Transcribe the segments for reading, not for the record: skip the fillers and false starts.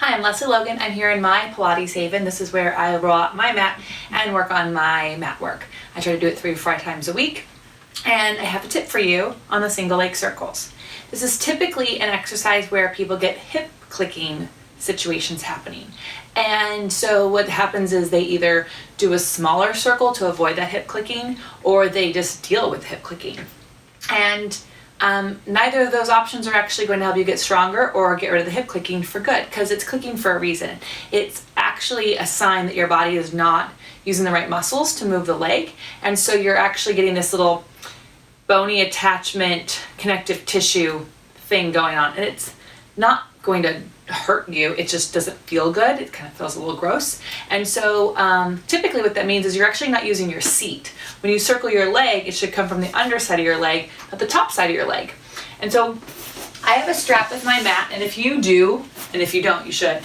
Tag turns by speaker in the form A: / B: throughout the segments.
A: Hi, I'm Lesley Logan. I'm here in my Pilates haven. This is where I roll out my mat and work on my mat work. I try to do it 3 to 5 times a week. And I have a tip for you on the single leg circles. This is typically an exercise where people get hip clicking situations happening. And so what happens is they either do a smaller circle to avoid that hip clicking, or they just deal with hip clicking. And neither of those options are actually going to help you get stronger or get rid of the hip clicking for good, because it's clicking for a reason. It's actually a sign that your body is not using the right muscles to move the leg, and so you're actually getting this little bony attachment connective tissue thing going on, and it's not going to hurt you, it just doesn't feel good. It kind of feels a little gross. And so typically what that means is you're actually not using your seat. When you circle your leg, it should come from the underside of your leg, not the top side of your leg. And so I have a strap with my mat, and if you do, and if you don't, you should,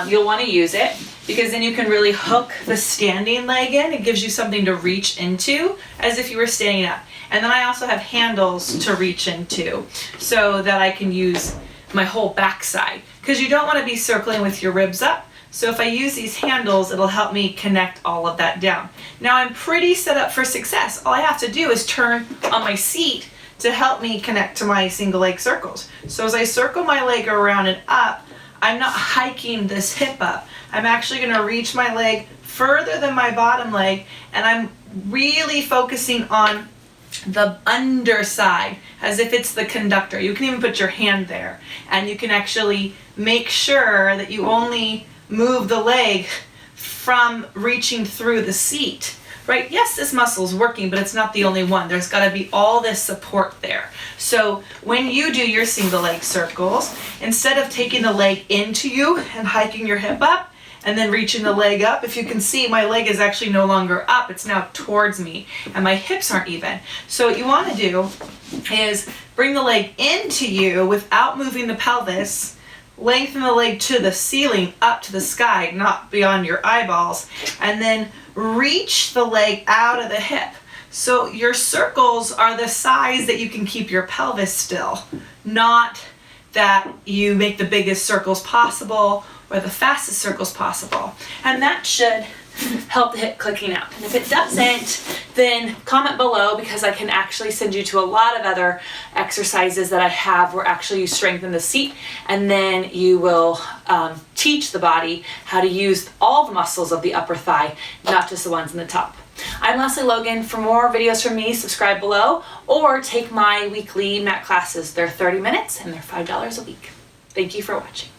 A: you'll want to use it, because then you can really hook the standing leg in. It gives you something to reach into as if you were standing up. And then I also have handles to reach into so that I can use my whole backside, because you don't want to be circling with your ribs up. So if I use these handles, it'll help me connect all of that down. Now I'm pretty set up for success. All I have to do is turn on my seat to help me connect to my single leg circles. So as I circle my leg around and up, I'm not hiking this hip up. I'm actually going to reach my leg further than my bottom leg, and I'm really focusing on the underside as if it's the conductor. You can even put your hand there, and you can actually make sure that you only move the leg from reaching through the seat, right? Yes, this muscle is working, but it's not the only one. There's got to be all this support there. So when you do your single leg circles, instead of taking the leg into you and hiking your hip up and then reaching the leg up, if you can see, my leg is actually no longer up, it's now towards me, and my hips aren't even. So what you want to do is bring the leg into you without moving the pelvis, lengthen the leg to the ceiling, up to the sky, not beyond your eyeballs, and then reach the leg out of the hip. So your circles are the size that you can keep your pelvis still, not that you make the biggest circles possible or the fastest circles possible. And that should help the hip clicking out. And if it doesn't, then comment below, because I can actually send you to a lot of other exercises that I have where actually you strengthen the seat, and then you will teach the body how to use all the muscles of the upper thigh, not just the ones in the top. I'm Lesley Logan. For more videos from me, subscribe below or take my weekly mat classes. They're 30 minutes and they're $5 a week. Thank you for watching.